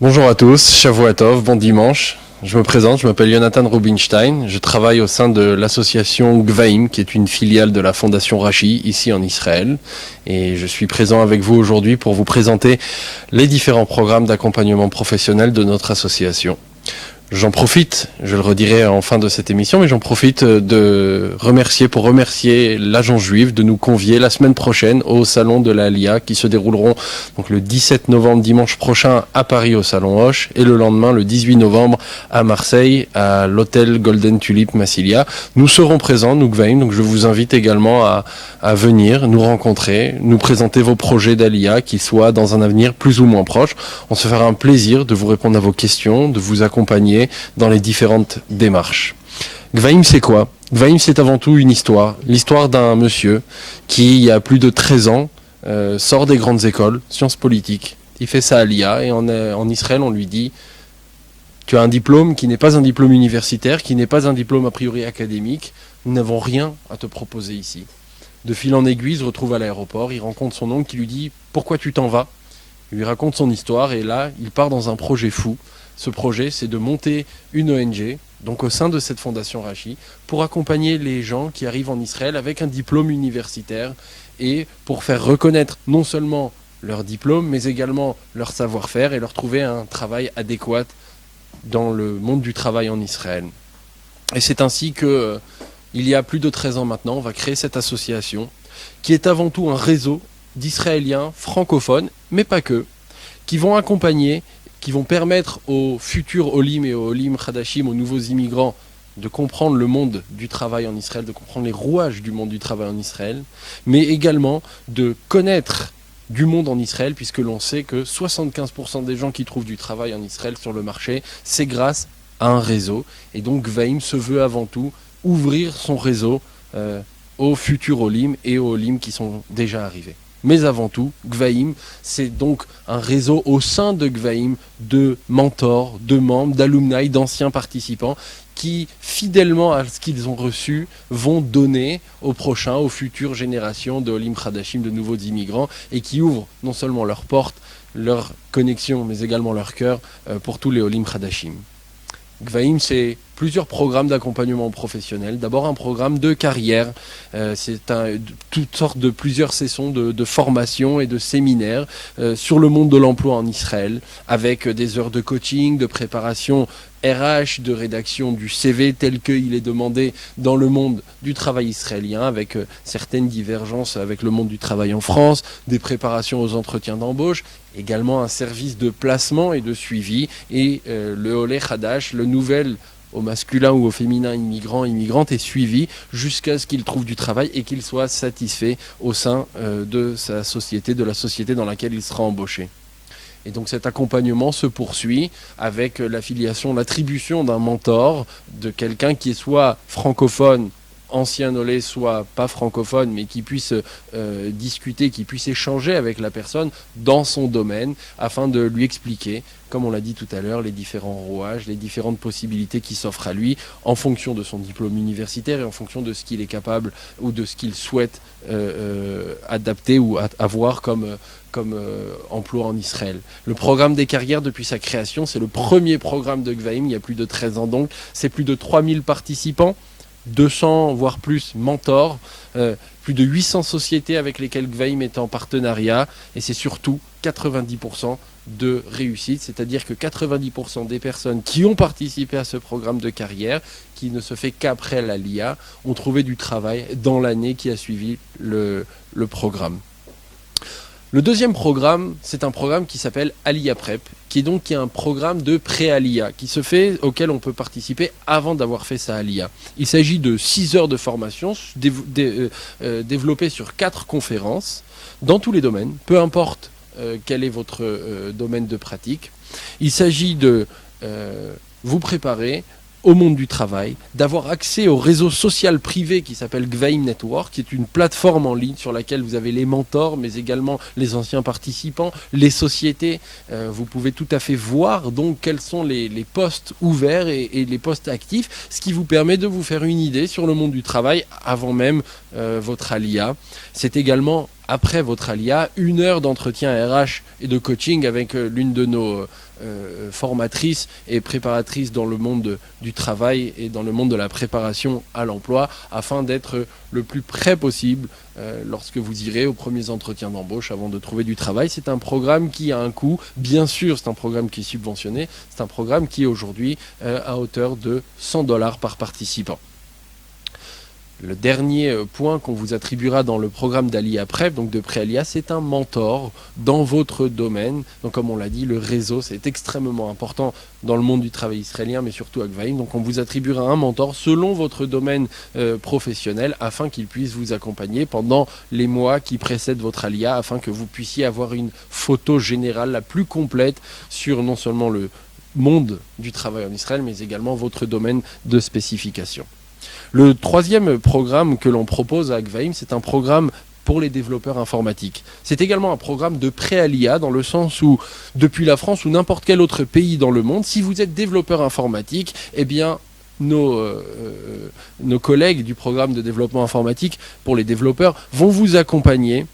Bonjour à tous, Shavua Tov, bon dimanche. Je me présente, je m'appelle Jonathan Rubinstein. Je travaille au sein de l'association Gvaim, qui est une filiale de la Fondation Rashi, ici en Israël. Et je suis présent avec vous aujourd'hui pour vous présenter les différents programmes d'accompagnement professionnel de notre association. J'en profite, je le redirai en fin de cette émission, mais j'en profite pour remercier l'Agence juive de nous convier la semaine prochaine au Salon de l'Aliyah qui se dérouleront donc le 17 novembre, dimanche prochain, à Paris au Salon Hoche et le lendemain, le 18 novembre, à Marseille, à l'hôtel Golden Tulip Massilia. Nous serons présents, nous Gvaim, donc je vous invite également à venir nous rencontrer, nous présenter vos projets d'Aliyah, qu'ils soient dans un avenir plus ou moins proche. On se fera un plaisir de vous répondre à vos questions, de vous accompagner dans les différentes démarches. Gvaim, c'est quoi? Gvaim, c'est avant tout une histoire. L'histoire d'un monsieur qui, il y a plus de 13 ans, sort des grandes écoles, sciences politiques. Il fait sa Aliyah et en Israël, on lui dit « Tu as un diplôme qui n'est pas un diplôme universitaire, qui n'est pas un diplôme a priori académique. Nous n'avons rien à te proposer ici. » De fil en aiguille, il se retrouve à l'aéroport, il rencontre son oncle qui lui dit « Pourquoi tu t'en vas ?» Il lui raconte son histoire et là, il part dans un projet fou. Ce projet, c'est de monter une ONG, donc au sein de cette fondation Rashi, pour accompagner les gens qui arrivent en Israël avec un diplôme universitaire et pour faire reconnaître non seulement leur diplôme, mais également leur savoir-faire et leur trouver un travail adéquat dans le monde du travail en Israël. Et c'est ainsi que, il y a plus de 13 ans maintenant, on va créer cette association qui est avant tout un réseau d'Israéliens francophones, mais pas que, qui vont accompagner, qui vont permettre aux futurs Olim et aux Olim Khadashim, aux nouveaux immigrants, de comprendre le monde du travail en Israël, de comprendre les rouages du monde du travail en Israël, mais également de connaître du monde en Israël, puisque l'on sait que 75% des gens qui trouvent du travail en Israël sur le marché, c'est grâce à un réseau. Et donc Gvaim se veut avant tout ouvrir son réseau aux futurs Olim et aux Olim qui sont déjà arrivés. Mais avant tout, Gvaim, c'est donc un réseau au sein de Gvaim de mentors, de membres, d'alumni, d'anciens participants qui, fidèlement à ce qu'ils ont reçu, vont donner aux prochains, aux futures générations de Olim Khadashim, de nouveaux immigrants, et qui ouvrent non seulement leurs portes, leurs connexions, mais également leur cœur pour tous les Olim Khadashim. Gvaim, c'est plusieurs programmes d'accompagnement professionnel. D'abord un programme de carrière, c'est toutes sortes de plusieurs sessions de formation et de séminaires sur le monde de l'emploi en Israël, avec des heures de coaching, de préparation RH, de rédaction du CV tel qu'il est demandé dans le monde du travail israélien, avec certaines divergences avec le monde du travail en France, des préparations aux entretiens d'embauche, également un service de placement et de suivi, et le Olé Hadash, le nouvel au masculin ou au féminin immigrant, immigrante, est suivi jusqu'à ce qu'il trouve du travail et qu'il soit satisfait au sein de sa société, de la société dans laquelle il sera embauché. Et donc cet accompagnement se poursuit avec l'affiliation, l'attribution d'un mentor, de quelqu'un qui est soit francophone, ancien Olé, soit pas francophone, mais qui puisse discuter, qui puisse échanger avec la personne dans son domaine, afin de lui expliquer, comme on l'a dit tout à l'heure, les différents rouages, les différentes possibilités qui s'offrent à lui, en fonction de son diplôme universitaire et en fonction de ce qu'il est capable ou de ce qu'il souhaite adapter ou avoir comme emploi en Israël. Le programme des carrières, depuis sa création, c'est le premier programme de Gvaim, il y a plus de 13 ans donc, c'est plus de 3000 participants, 200 voire plus mentors, plus de 800 sociétés avec lesquelles Gvaim est en partenariat, et c'est surtout 90% de réussite, c'est-à-dire que 90% des personnes qui ont participé à ce programme de carrière, qui ne se fait qu'après l'Aliyah, ont trouvé du travail dans l'année qui a suivi le programme. Le deuxième programme, c'est un programme qui s'appelle Aliyah Prep, qui est un programme de pré-Aliyah, auquel on peut participer avant d'avoir fait sa Aliyah. Il s'agit de 6 heures de formation développées sur 4 conférences, dans tous les domaines, peu importe quel est votre domaine de pratique. Il s'agit de vous préparer au monde du travail, d'avoir accès au réseau social privé qui s'appelle Gvaim Network, qui est une plateforme en ligne sur laquelle vous avez les mentors, mais également les anciens participants, les sociétés. Vous pouvez tout à fait voir donc quels sont les postes ouverts et les postes actifs, ce qui vous permet de vous faire une idée sur le monde du travail avant même votre Aliyah. C'est également après votre alia, 1 heure d'entretien RH et de coaching avec l'une de nos formatrices et préparatrices dans le monde du travail et dans le monde de la préparation à l'emploi, afin d'être le plus près possible lorsque vous irez aux premiers entretiens d'embauche avant de trouver du travail. C'est un programme qui a un coût, bien sûr c'est un programme qui est subventionné, c'est un programme qui est aujourd'hui à hauteur de $100 par participant. Le dernier point qu'on vous attribuera dans le programme d'Alia Prep, donc de Pré-Alia, c'est un mentor dans votre domaine. Donc comme on l'a dit, le réseau, c'est extrêmement important dans le monde du travail israélien, mais surtout à Gvaim. Donc on vous attribuera un mentor selon votre domaine professionnel, afin qu'il puisse vous accompagner pendant les mois qui précèdent votre Alia, afin que vous puissiez avoir une photo générale la plus complète sur non seulement le monde du travail en Israël, mais également votre domaine de spécification. Le troisième programme que l'on propose à Gvaim, c'est un programme pour les développeurs informatiques. C'est également un programme de pré-alia, dans le sens où, depuis la France ou n'importe quel autre pays dans le monde, si vous êtes développeur informatique, eh bien, nos collègues du programme de développement informatique pour les développeurs vont vous accompagner,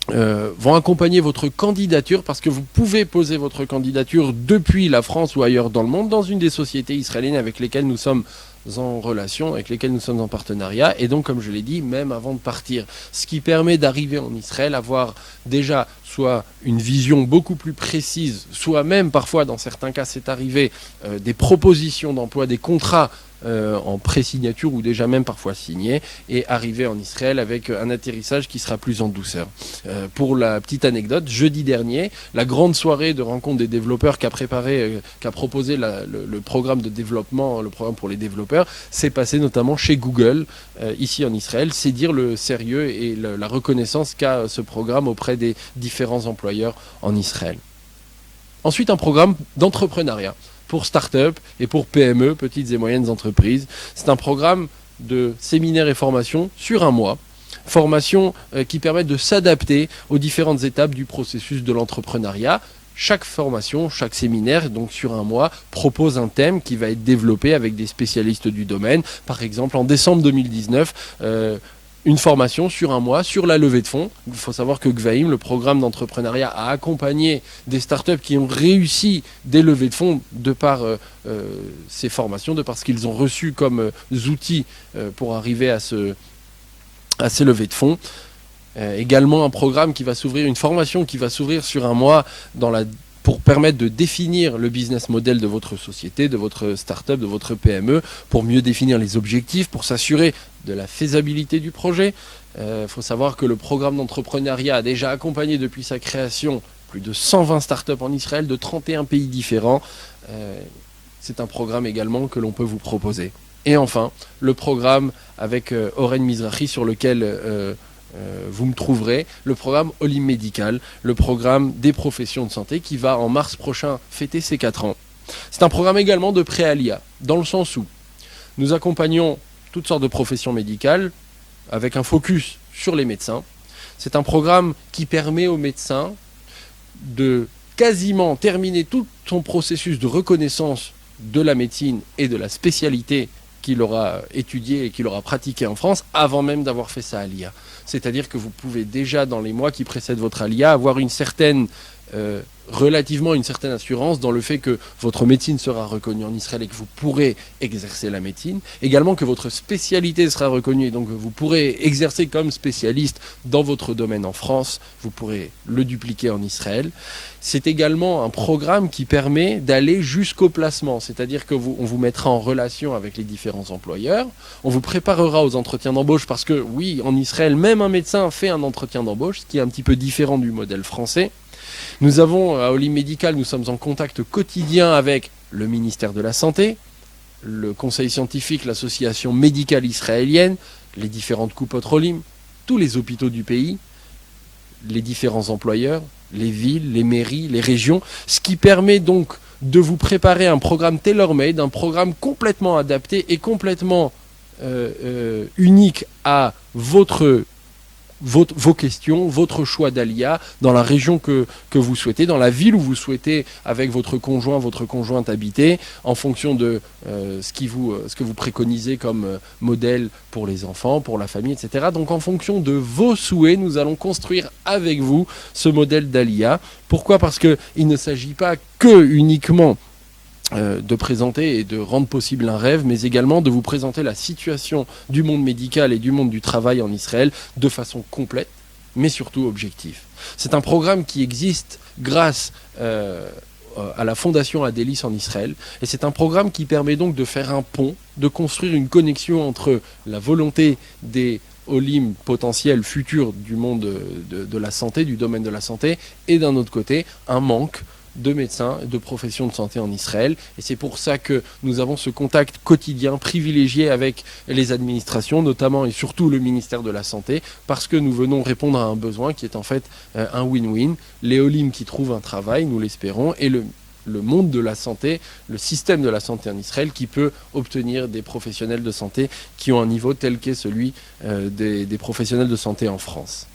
vont accompagner votre candidature, parce que vous pouvez poser votre candidature depuis la France ou ailleurs dans le monde, dans une des sociétés israéliennes avec lesquelles nous sommes en relation, avec lesquels nous sommes en partenariat, et donc comme je l'ai dit, même avant de partir, ce qui permet d'arriver en Israël, avoir déjà soit une vision beaucoup plus précise, soit même parfois dans certains cas c'est arrivé, des propositions d'emploi, des contrats en pré-signature ou déjà même parfois signés, et arriver en Israël avec un atterrissage qui sera plus en douceur. Pour la petite anecdote, jeudi dernier, la grande soirée de rencontre des développeurs qu'a proposé le programme de développement, le programme pour les développeurs, s'est passé notamment chez Google, ici en Israël. C'est dire le sérieux et la reconnaissance qu'a ce programme auprès des différents employeurs en Israël. Ensuite, un programme d'entrepreneuriat pour start-up et pour PME, petites et moyennes entreprises. C'est un programme de séminaires et formations sur un mois. Formations qui permettent de s'adapter aux différentes étapes du processus de l'entrepreneuriat. Chaque formation, chaque séminaire, donc sur un mois, propose un thème qui va être développé avec des spécialistes du domaine. Par exemple, en décembre 2019, une formation sur un mois sur la levée de fonds. Il faut savoir que Gvaim, le programme d'entrepreneuriat, a accompagné des startups qui ont réussi des levées de fonds de par ces formations, de par ce qu'ils ont reçu comme outils pour arriver à ces levées de fonds. Également un programme qui va s'ouvrir, une formation qui va s'ouvrir sur un mois pour permettre de définir le business model de votre société, de votre start-up, de votre PME, pour mieux définir les objectifs, pour s'assurer de la faisabilité du projet. Faut savoir que le programme d'entrepreneuriat a déjà accompagné depuis sa création plus de 120 startups en Israël, de 31 pays différents. C'est un programme également que l'on peut vous proposer. Et enfin, le programme avec Oren Mizrahi, sur lequel vous me trouverez, le programme Olim Médical, le programme des professions de santé, qui va en mars prochain fêter ses 4 ans. C'est un programme également de pré-alia, dans le sens où nous accompagnons toutes sortes de professions médicales avec un focus sur les médecins. C'est un programme qui permet aux médecins de quasiment terminer tout son processus de reconnaissance de la médecine et de la spécialité qu'il aura étudié et qu'il aura pratiqué en France avant même d'avoir fait sa alia. C'est-à-dire que vous pouvez déjà, dans les mois qui précèdent votre alia, avoir relativement une certaine assurance dans le fait que votre médecine sera reconnue en Israël et que vous pourrez exercer la médecine. Également que votre spécialité sera reconnue et donc vous pourrez exercer comme spécialiste dans votre domaine en France. Vous pourrez le dupliquer en Israël. C'est également un programme qui permet d'aller jusqu'au placement. C'est-à-dire qu'on vous mettra en relation avec les différents employeurs. On vous préparera aux entretiens d'embauche parce que oui, en Israël, même un médecin fait un entretien d'embauche, ce qui est un petit peu différent du modèle français. Nous avons, à Olim Médical, nous sommes en contact quotidien avec le ministère de la Santé, le conseil scientifique, l'association médicale israélienne, les différentes coupes Olim, tous les hôpitaux du pays, les différents employeurs, les villes, les mairies, les régions, ce qui permet donc de vous préparer un programme tailor-made, un programme complètement adapté et complètement unique à votre vos questions, votre choix d'Alia dans la région que vous souhaitez, dans la ville où vous souhaitez avec votre conjoint, votre conjointe habiter, en fonction de ce que vous préconisez comme modèle pour les enfants, pour la famille, etc. Donc en fonction de vos souhaits, nous allons construire avec vous ce modèle d'Alia. Pourquoi ? Parce qu'il ne s'agit pas que uniquement de présenter et de rendre possible un rêve, mais également de vous présenter la situation du monde médical et du monde du travail en Israël de façon complète, mais surtout objective. C'est un programme qui existe grâce à la fondation Adélis en Israël, et c'est un programme qui permet donc de faire un pont, de construire une connexion entre la volonté des Olim potentiels futurs du monde de la santé, du domaine de la santé, et d'un autre côté, un manque de médecins, de professions de santé en Israël. Et c'est pour ça que nous avons ce contact quotidien privilégié avec les administrations, notamment et surtout le ministère de la Santé, parce que nous venons répondre à un besoin qui est en fait un win-win. Les Olim qui trouvent un travail, nous l'espérons, et le monde de la santé, le système de la santé en Israël qui peut obtenir des professionnels de santé qui ont un niveau tel qu'est celui des professionnels de santé en France.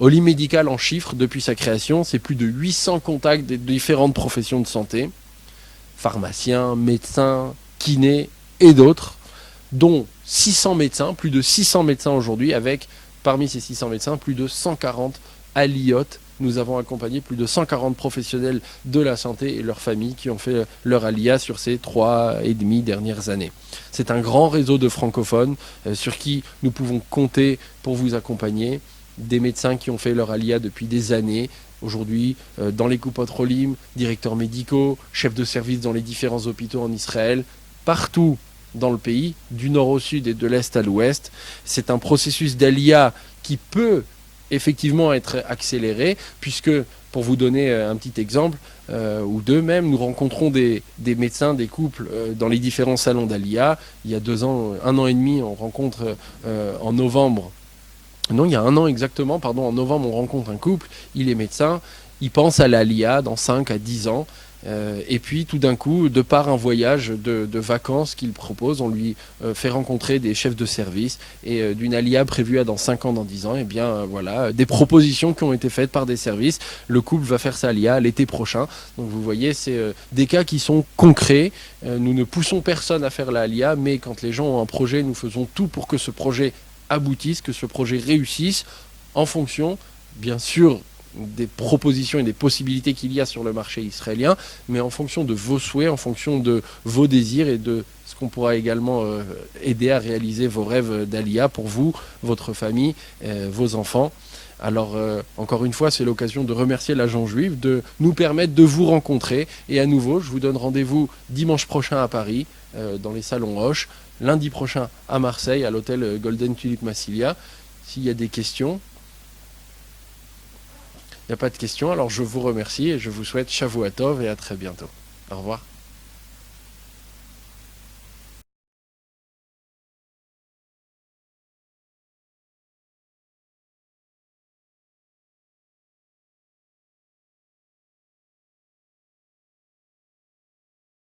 Olim Médical en chiffres, depuis sa création, c'est plus de 800 contacts des différentes professions de santé, pharmaciens, médecins, kinés et d'autres, dont 600 médecins, plus de 600 médecins aujourd'hui, avec parmi ces 600 médecins, plus de 140 aliotes. Nous avons accompagné plus de 140 professionnels de la santé et leurs familles qui ont fait leur alia sur ces 3,5 dernières années. C'est un grand réseau de francophones sur qui nous pouvons compter pour vous accompagner. Des médecins qui ont fait leur alia depuis des années, aujourd'hui dans les Coupot Olim, directeurs médicaux, chefs de service dans les différents hôpitaux en Israël, partout dans le pays, du nord au sud et de l'est à l'ouest. C'est un processus d'alia qui peut effectivement être accéléré, puisque, pour vous donner un petit exemple, ou deux même, nous rencontrons des médecins, des couples dans les différents salons d'alia. Il y a 2 ans, 1 an et demi, on rencontre en novembre. Non, il y a 1 an exactement, en novembre, on rencontre un couple, il est médecin, il pense à l'ALIA dans 5 à 10 ans, et puis tout d'un coup, de par un voyage de vacances qu'il propose, on lui fait rencontrer des chefs de service, et d'une ALIA prévue dans 5 ans, dans 10 ans, et bien voilà, des propositions qui ont été faites par des services, le couple va faire sa ALIA l'été prochain. Donc vous voyez, c'est des cas qui sont concrets, nous ne poussons personne à faire la ALIA, mais quand les gens ont un projet, nous faisons tout pour que ce projet aboutisse, que ce projet réussisse en fonction, bien sûr, des propositions et des possibilités qu'il y a sur le marché israélien, mais en fonction de vos souhaits, en fonction de vos désirs et de ce qu'on pourra également aider à réaliser vos rêves d'Alia pour vous, votre famille, vos enfants. Alors, encore une fois, c'est l'occasion de remercier l'agent juif, de nous permettre de vous rencontrer. Et à nouveau, je vous donne rendez-vous dimanche prochain à Paris, dans les salons Hoche, lundi prochain à Marseille, à l'hôtel Golden Tulip Massilia. S'il y a des questions, il n'y a pas de questions, alors je vous remercie et je vous souhaite Shavua Tov et à très bientôt. Au revoir.